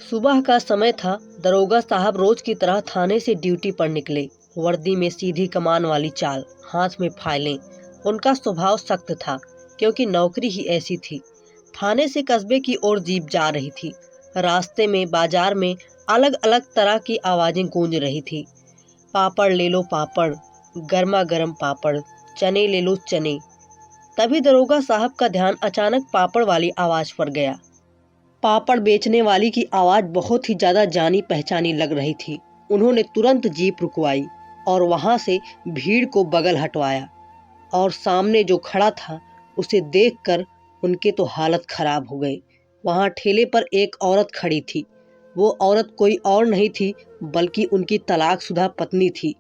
सुबह का समय था। दरोगा साहब रोज की तरह थाने से ड्यूटी पर निकले। वर्दी में सीधी कमान वाली चाल, हाथ में फाइलें। उनका स्वभाव सख्त था, क्योंकि नौकरी ही ऐसी थी। थाने से कस्बे की ओर जीप जा रही थी। रास्ते में, बाजार में अलग अलग तरह की आवाजें गूंज रही थी। पापड़ ले लो पापड़, गर्मा गर्म पापड़, चने ले लो चने। तभी दरोगा साहब का ध्यान अचानक पापड़ वाली आवाज पर गया। पापड़ बेचने वाली की आवाज बहुत ही ज्यादा जानी पहचानी लग रही थी। उन्होंने तुरंत जीप रुकवाई और वहां से भीड़ को बगल हटवाया, और सामने जो खड़ा था उसे देखकर उनके तो हालत खराब हो गई। वहां ठेले पर एक औरत खड़ी थी। वो औरत कोई और नहीं थी, बल्कि उनकी तलाकशुदा पत्नी थी।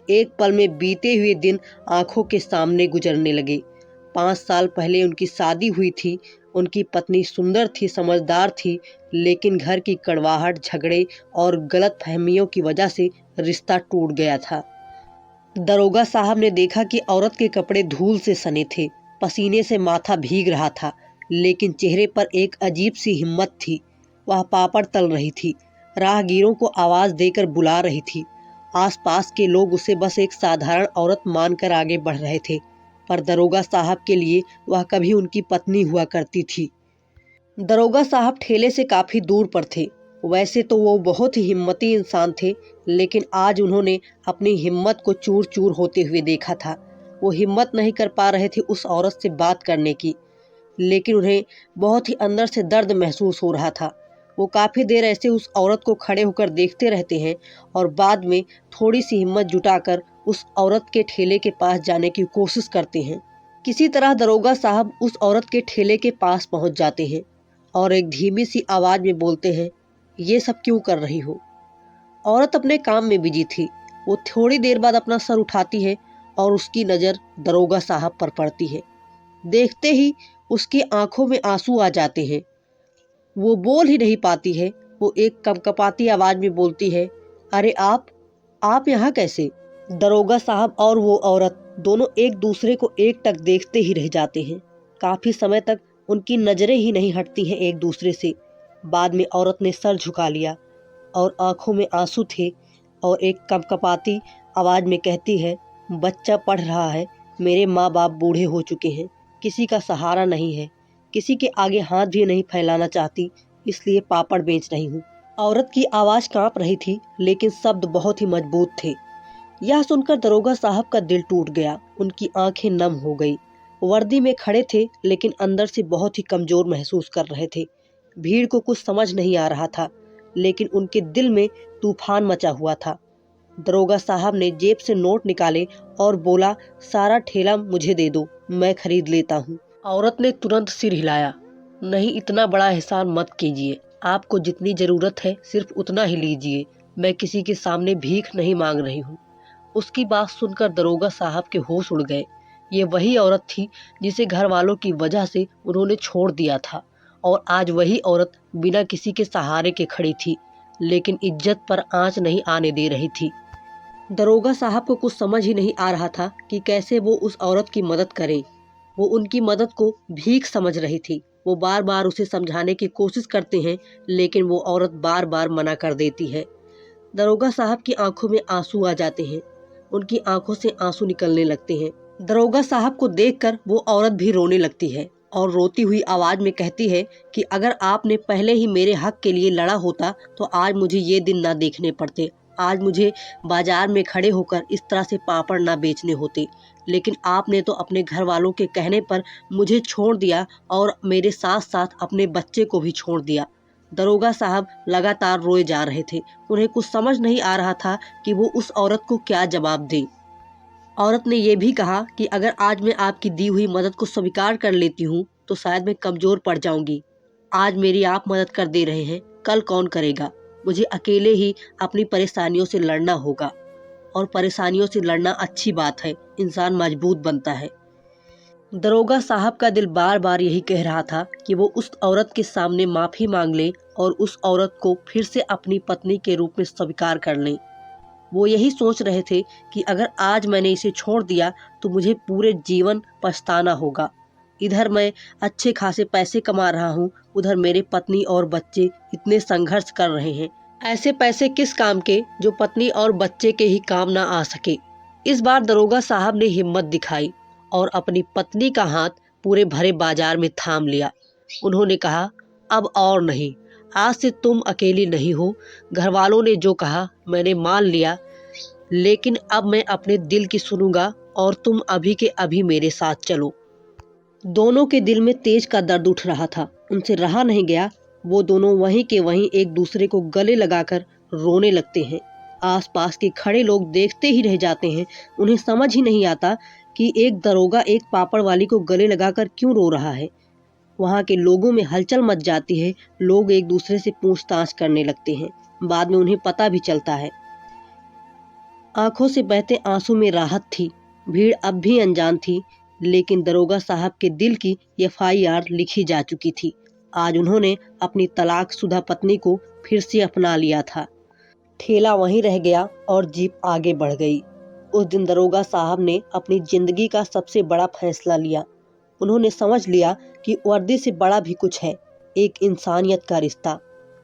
एक पल में बीते हुए दिन आंखों के सामने गुजरने लगे। 5 साल पहले उनकी शादी हुई थी। उनकी पत्नी सुंदर थी, समझदार थी, लेकिन घर की कड़वाहट, झगड़े और गलतफहमियों की वजह से रिश्ता टूट गया था। दरोगा साहब ने देखा कि औरत के कपड़े धूल से सने थे, पसीने से माथा भीग रहा था, लेकिन चेहरे पर एक अजीब सी हिम्मत थी। वह पापड़ तल रही थी, राहगीरों को आवाज देकर बुला रही थी। आसपास के लोग उसे बस एक साधारण औरत मानकर आगे बढ़ रहे थे, पर दरोगा साहब के लिए वह कभी उनकी पत्नी हुआ करती थी। दरोगा साहब ठेले से काफी दूर पर थे। वैसे तो वो बहुत ही हिम्मती इंसान थे, लेकिन आज उन्होंने अपनी हिम्मत को चूर चूर होते हुए देखा था। वो हिम्मत नहीं कर पा रहे थे उस औरत से बात करने की, लेकिन उन्हें बहुत ही अंदर से दर्द महसूस हो रहा था। वो काफी देर ऐसे उस औरत को खड़े होकर देखते रहते हैं, और बाद में थोड़ी सी हिम्मत जुटाकर उस औरत के ठेले के पास जाने की कोशिश करते हैं। किसी तरह दरोगा साहब उस औरत के ठेले के पास पहुंच जाते हैं और एक धीमी सी आवाज में बोलते हैं, ये सब क्यों कर रही हो? औरत अपने काम में बिजी थी। वो थोड़ी देर बाद अपना सर उठाती है और उसकी नज़र दरोगा साहब पर पड़ती है। देखते ही उसकी आंखों में आंसू आ जाते हैं। वो बोल ही नहीं पाती है। वो एक कपकपाती आवाज में बोलती है, अरे आप यहाँ कैसे? दरोगा साहब और वो औरत दोनों एक दूसरे को एकटक देखते ही रह जाते हैं। काफी समय तक उनकी नजरें ही नहीं हटती हैं एक दूसरे से। बाद में औरत ने सर झुका लिया और आंखों में आंसू थे, और एक कपकपाती आवाज में कहती है, बच्चा पढ़ रहा है, मेरे माँ बाप बूढ़े हो चुके हैं, किसी का सहारा नहीं है, किसी के आगे हाथ भी नहीं फैलाना चाहती, इसलिए पापड़ बेच रही हूँ। औरत की आवाज कांप रही थी, लेकिन शब्द बहुत ही मजबूत थे। यह सुनकर दरोगा साहब का दिल टूट गया। उनकी आंखें नम हो गई। वर्दी में खड़े थे, लेकिन अंदर से बहुत ही कमजोर महसूस कर रहे थे। भीड़ को कुछ समझ नहीं आ रहा था, लेकिन उनके दिल में तूफान मचा हुआ था। दरोगा साहब ने जेब से नोट निकाले और बोला, सारा ठेला मुझे दे दो, मैं खरीद लेता हूँ। औरत ने तुरंत सिर हिलाया, नहीं, इतना बड़ा एहसान मत कीजिए। आपको जितनी जरूरत है सिर्फ उतना ही लीजिए। मैं किसी के सामने भीख नहीं मांग रही हूँ। उसकी बात सुनकर दरोगा साहब के होश उड़ गए। ये वही औरत थी जिसे घर वालों की वजह से उन्होंने छोड़ दिया था, और आज वही औरत बिना किसी के सहारे के खड़ी थी, लेकिन इज्जत पर आंच नहीं आने दे रही थी। दरोगा साहब को कुछ समझ ही नहीं आ रहा था कि कैसे वो उस औरत की मदद करें। वो उनकी मदद को भीख समझ रही थी। वो बार बार उसे समझाने की कोशिश करते हैं, लेकिन वो औरत बार बार मना कर देती है। दरोगा साहब की आंखों में आंसू आ जाते हैं। उनकी आंखों से आंसू निकलने लगते हैं। दरोगा साहब को देखकर वो औरत भी रोने लगती है, और रोती हुई आवाज में कहती है कि अगर आपने पहले ही मेरे हक के लिए लड़ा होता तो आज मुझे ये दिन ना देखने पड़ते। आज मुझे बाजार में खड़े होकर इस तरह से पापड़ ना बेचने होते, लेकिन आपने तो अपने घर वालों के कहने पर मुझे छोड़ दिया, और मेरे साथ साथ अपने बच्चे को भी छोड़ दिया। दरोगा साहब लगातार रोए जा रहे थे। उन्हें कुछ समझ नहीं आ रहा था कि वो उस औरत को क्या जवाब दें। औरत ने यह भी कहा कि अगर आज मैं आपकी दी हुई मदद को स्वीकार कर लेती हूँ तो शायद मैं कमज़ोर पड़ जाऊंगी। आज मेरी आप मदद कर दे रहे हैं, कल कौन करेगा? मुझे अकेले ही अपनी परेशानियों से लड़ना होगा, और परेशानियों से लड़ना अच्छी बात है, इंसान मजबूत बनता है। दरोगा साहब का दिल बार बार यही कह रहा था कि वो उस औरत के सामने माफ़ी मांग ले और उस औरत को फिर से अपनी पत्नी के रूप में स्वीकार कर लें। वो यही सोच रहे थे कि अगर आज मैंने इसे छोड़ दिया तो मुझे पूरे जीवन पछताना होगा। इधर मैं अच्छे खासे पैसे कमा रहा हूँ, उधर मेरे पत्नी और बच्चे इतने संघर्ष कर रहे हैं। ऐसे पैसे किस काम के जो पत्नी और बच्चे के ही काम ना आ सके। इस बार दरोगा साहब ने हिम्मत दिखाई और अपनी पत्नी का हाथ पूरे भरे बाजार में थाम लिया। उन्होंने कहा, अब और नहीं, आज से तुम अकेली नहीं हो। घर वालों ने जो कहा मैंने मान लिया, लेकिन अब मैं अपने दिल की सुनूंगा और तुम अभी के अभी मेरे साथ चलो। दोनों के दिल में तेज का दर्द उठ रहा था, उनसे रहा नहीं गया। वो दोनों वहीं के वहीं एक दूसरे को गले लगाकर रोने लगते हैं। आसपास के खड़े लोग देखते ही रह जाते हैं। उन्हें समझ ही नहीं आता कि एक दरोगा एक पापड़ वाली को गले लगाकर क्यों रो रहा है। वहाँ के लोगों में हलचल मच जाती है। लोग एक दूसरे से पूछताछ करने लगते हैं। बाद में उन्हें पता भी चलता है। आंखों से बहते आंसू में राहत थी। भीड़ अब भी अनजान थी, लेकिन दरोगा साहब के दिल की FIR लिखी जा चुकी थी। आज उन्होंने अपनी तलाकशुदा पत्नी को फिर से अपना लिया था। ठेला वहीं रह गया और जीप आगे बढ़ गई। उस दिन दरोगा साहब ने अपनी जिंदगी का सबसे बड़ा फैसला लिया। उन्होंने समझ लिया कि वर्दी से बड़ा भी कुछ है, एक इंसानियत का रिश्ता।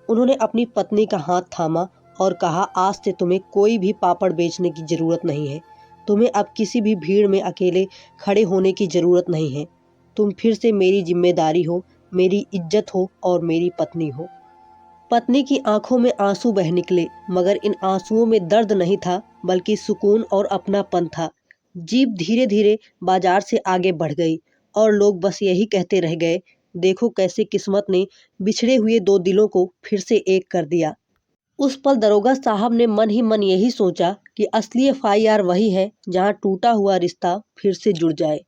उन्होंने अपनी पत्नी का हाथ थामा और कहा, आज से तुम्हें कोई भी पापड़ बेचने की ज़रूरत नहीं है। तुम्हें अब किसी भी भीड़ में अकेले खड़े होने की ज़रूरत नहीं है। तुम फिर से मेरी जिम्मेदारी हो, मेरी इज्जत हो और मेरी पत्नी हो। पत्नी की आंखों में आंसू बह निकले, मगर इन आंसुओं में दर्द नहीं था, बल्कि सुकून और अपनापन था। जीप धीरे धीरे बाजार से आगे बढ़ गई और लोग बस यही कहते रह गए, देखो कैसे किस्मत ने बिछड़े हुए दो दिलों को फिर से एक कर दिया। उस पल दरोगा साहब ने मन ही मन यही सोचा कि असली FIR वही है जहां टूटा हुआ रिश्ता फिर से जुड़ जाए।